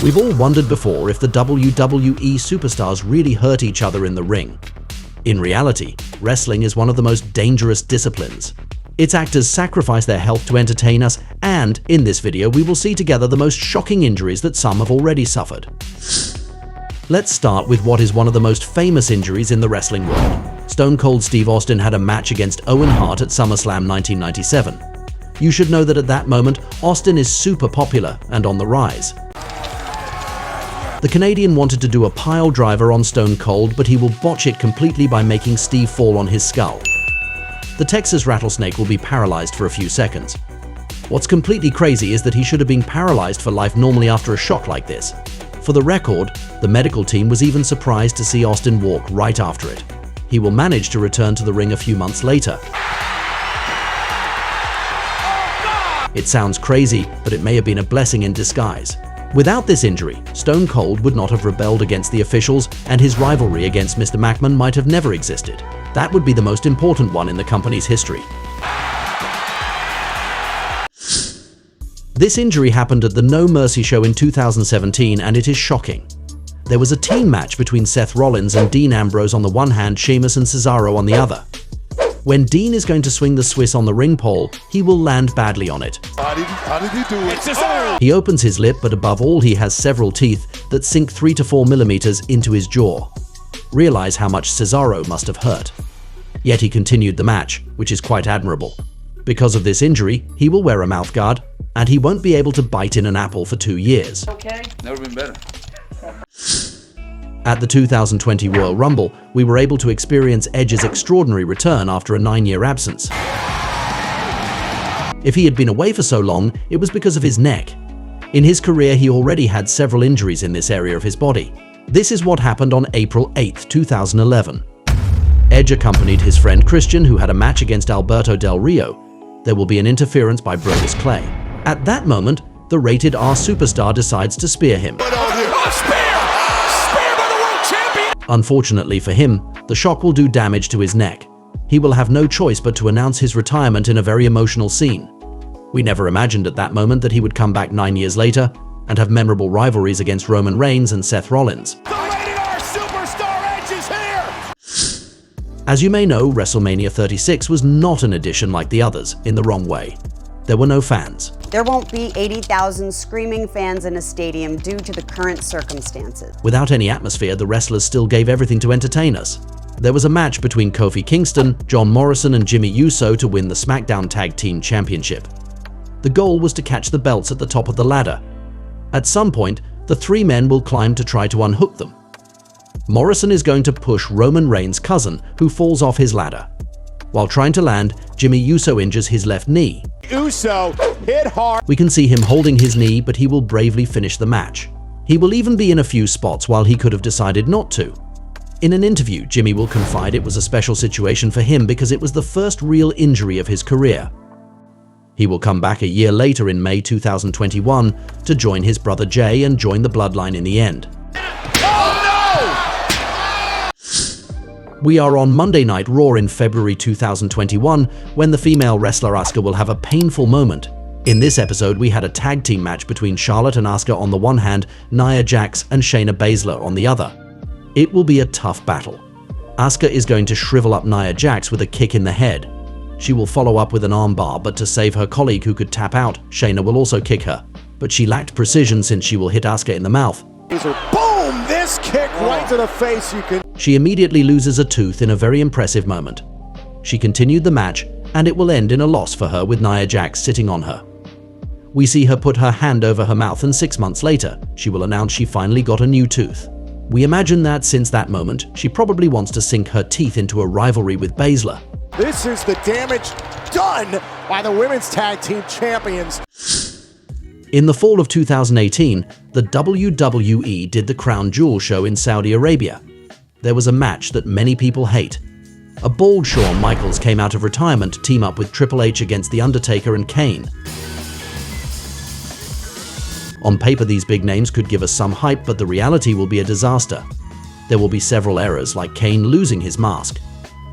We've all wondered before if the WWE superstars really hurt each other in the ring. In reality, wrestling is one of the most dangerous disciplines. Its actors sacrifice their health to entertain us, and in this video we will see together the most shocking injuries that some have already suffered. Let's start with what is one of the most famous injuries in the wrestling world. Stone Cold Steve Austin had a match against Owen Hart at SummerSlam 1997. You should know that at that moment, Austin is super popular and on the rise. The Canadian wanted to do a pile driver on Stone Cold, but he will botch it completely by making Steve fall on his skull. The Texas Rattlesnake will be paralyzed for a few seconds. What's completely crazy is that he should have been paralyzed for life normally after a shock like this. For the record, the medical team was even surprised to see Austin walk right after it. He will manage to return to the ring a few months later. It sounds crazy, but it may have been a blessing in disguise. Without this injury, Stone Cold would not have rebelled against the officials, and his rivalry against Mr. McMahon might have never existed. That would be the most important one in the company's history. This injury happened at the No Mercy show in 2017, and it is shocking. There was a team match between Seth Rollins and Dean Ambrose on the one hand, Sheamus and Cesaro on the other. When Dean is going to swing the Swiss on the ring pole, he will land badly on it. How did he do it? He opens his lip, but above all he has several teeth that sink 3 to 4 millimeters into his jaw. Realize how much Cesaro must have hurt. Yet he continued the match, which is quite admirable. Because of this injury, he will wear a mouthguard, and he won't be able to bite in an apple for 2 years. Okay. Never been better. At the 2020 Royal Rumble, we were able to experience Edge's extraordinary return after a 9-year absence. If he had been away for so long, it was because of his neck. In his career, he already had several injuries in this area of his body. This is what happened on April 8, 2011. Edge accompanied his friend Christian, who had a match against Alberto Del Rio. There will be an interference by Brodus Clay. At that moment, the rated R superstar decides to spear him. Unfortunately for him, the shock will do damage to his neck. He will have no choice but to announce his retirement in a very emotional scene. We never imagined at that moment that he would come back 9 years later and have memorable rivalries against Roman Reigns and Seth Rollins. The rated R superstar Edge is here! As you may know, WrestleMania 36 was not an edition like the others in the wrong way. There were no fans. There won't be 80,000 screaming fans in a stadium due to the current circumstances. Without any atmosphere, the wrestlers still gave everything to entertain us. There was a match between Kofi Kingston, John Morrison and Jimmy Uso to win the SmackDown Tag Team Championship. The goal was to catch the belts at the top of the ladder. At some point, the 3 men will climb to try to unhook them. Morrison is going to push Roman Reigns' cousin, who falls off his ladder. While trying to land, Jimmy Uso injures his left knee. Uso hit hard. We can see him holding his knee, but he will bravely finish the match. He will even be in a few spots while he could have decided not to. In an interview, Jimmy will confide it was a special situation for him because it was the first real injury of his career. He will come back a year later in May 2021 to join his brother Jay and join the Bloodline in the end. We are on Monday Night Raw in February 2021 when the female wrestler Asuka will have a painful moment. In this episode, we had a tag team match between Charlotte and Asuka on the one hand, Nia Jax and Shayna Baszler on the other. It will be a tough battle. Asuka is going to shrivel up Nia Jax with a kick in the head. She will follow up with an armbar, but to save her colleague who could tap out, Shayna will also kick her. But she lacked precision since she will hit Asuka in the mouth. Boom! This kick right to the face. She immediately loses a tooth in a very impressive moment. She continued the match, and it will end in a loss for her with Nia Jax sitting on her. We see her put her hand over her mouth, and 6 months later, she will announce she finally got a new tooth. We imagine that since that moment, she probably wants to sink her teeth into a rivalry with Baszler. This is the damage done by the women's tag team champions. In the fall of 2018, the WWE did the Crown Jewel show in Saudi Arabia. There was a match that many people hate. A bald Shawn Michaels came out of retirement to team up with Triple H against The Undertaker and Kane. On paper, these big names could give us some hype, but the reality will be a disaster. There will be several errors, like Kane losing his mask.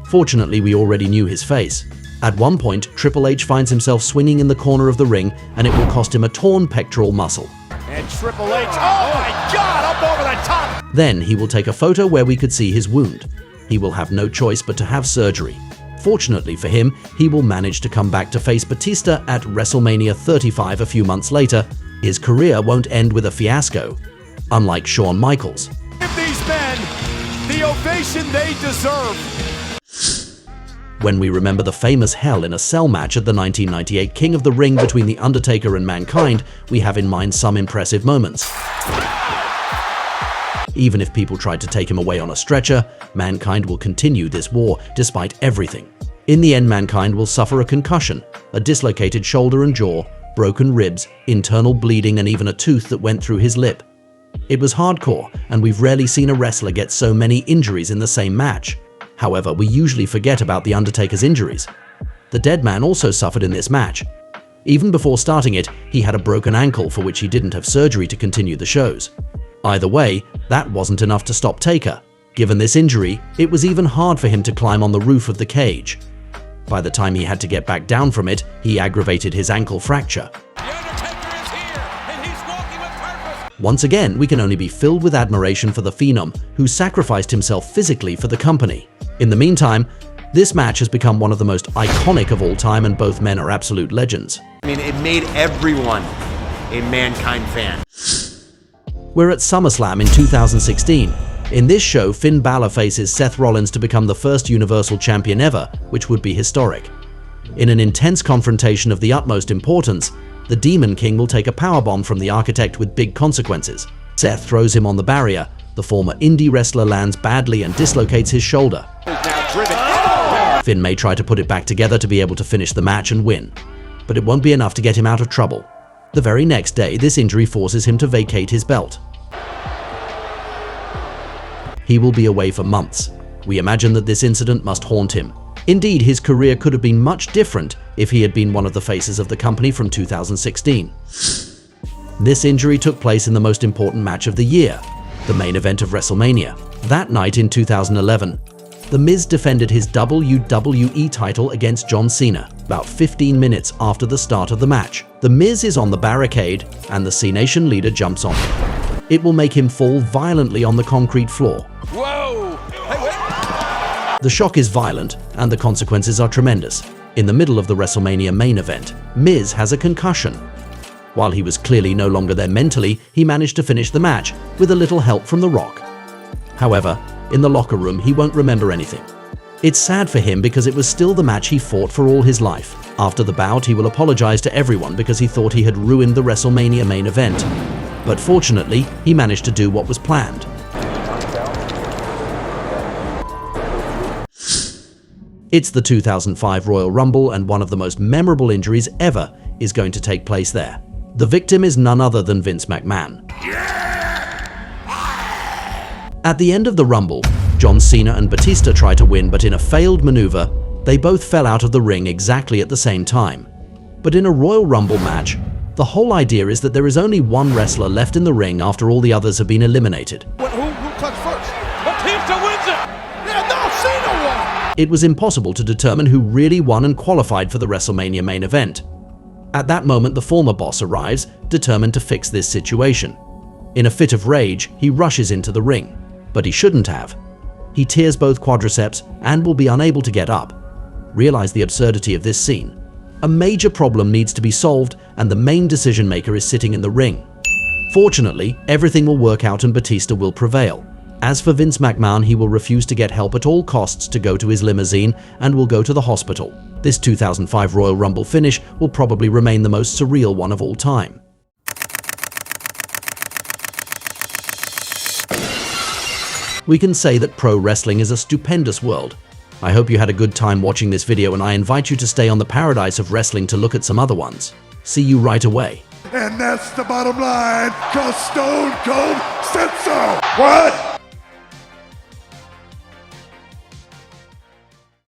Fortunately, we already knew his face. At one point, Triple H finds himself swinging in the corner of the ring, and it will cost him a torn pectoral muscle. And Triple H, oh my God, up over the top. Then he will take a photo where we could see his wound. He will have no choice but to have surgery. Fortunately for him, he will manage to come back to face Batista at WrestleMania 35 a few months later. His career won't end with a fiasco, unlike Shawn Michaels. Give these men the ovation they deserve. When we remember the famous Hell in a Cell match at the 1998 King of the Ring between The Undertaker and Mankind, we have in mind some impressive moments. Even if people tried to take him away on a stretcher, Mankind will continue this war despite everything. In the end, Mankind will suffer a concussion, a dislocated shoulder and jaw, broken ribs, internal bleeding, and even a tooth that went through his lip. It was hardcore, and we've rarely seen a wrestler get so many injuries in the same match. However, we usually forget about The Undertaker's injuries. The Dead Man also suffered in this match. Even before starting it, he had a broken ankle for which he didn't have surgery to continue the shows. Either way, that wasn't enough to stop Taker. Given this injury, it was even hard for him to climb on the roof of the cage. By the time he had to get back down from it, he aggravated his ankle fracture. The Undertaker is here, and he's walking with purpose. Once again, we can only be filled with admiration for the Phenom, who sacrificed himself physically for the company. In the meantime, this match has become one of the most iconic of all time, and both men are absolute legends. I mean, it made everyone a Mankind fan. We're at SummerSlam in 2016. In this show, Finn Balor faces Seth Rollins to become the first Universal Champion ever, which would be historic. In an intense confrontation of the utmost importance, the Demon King will take a powerbomb from the Architect with big consequences. Seth throws him on the barrier. The former indie wrestler lands badly and dislocates his shoulder. Finn may try to put it back together to be able to finish the match and win, but it won't be enough to get him out of trouble. The very next day, this injury forces him to vacate his belt. He will be away for months. We imagine that this incident must haunt him. Indeed, his career could have been much different if he had been one of the faces of the company from 2016. This injury took place in the most important match of the year, the main event of WrestleMania. That night in 2011, The Miz defended his WWE title against John Cena about 15 minutes after the start of the match. The Miz is on the barricade and the C Nation leader jumps on him. It will make him fall violently on the concrete floor. Whoa! Hey, wait. The shock is violent and the consequences are tremendous. In the middle of the WrestleMania main event, Miz has a concussion. While he was clearly no longer there mentally, he managed to finish the match with a little help from The Rock. However, in the locker room, he won't remember anything. It's sad for him because it was still the match he fought for all his life. After the bout, he will apologize to everyone because he thought he had ruined the WrestleMania main event. But fortunately, he managed to do what was planned. It's the 2005 Royal Rumble, and one of the most memorable injuries ever is going to take place there. The victim is none other than Vince McMahon. At the end of the Rumble, John Cena and Batista try to win, but in a failed maneuver, they both fell out of the ring exactly at the same time. But in a Royal Rumble match, the whole idea is that there is only one wrestler left in the ring after all the others have been eliminated. Who comes first? Batista wins it! Yeah, no, Cena won! It was impossible to determine who really won and qualified for the WrestleMania main event. At that moment, the former boss arrives, determined to fix this situation. In a fit of rage, he rushes into the ring, but he shouldn't have. He tears both quadriceps and will be unable to get up. Realize the absurdity of this scene. A major problem needs to be solved, and the main decision maker is sitting in the ring. Fortunately, everything will work out and Batista will prevail. As for Vince McMahon, he will refuse to get help at all costs to go to his limousine and will go to the hospital. This 2005 Royal Rumble finish will probably remain the most surreal one of all time. We can say that pro wrestling is a stupendous world. I hope you had a good time watching this video, and I invite you to stay on the paradise of wrestling to look at some other ones. See you right away. And that's the bottom line, 'cause Stone Cold said so. What?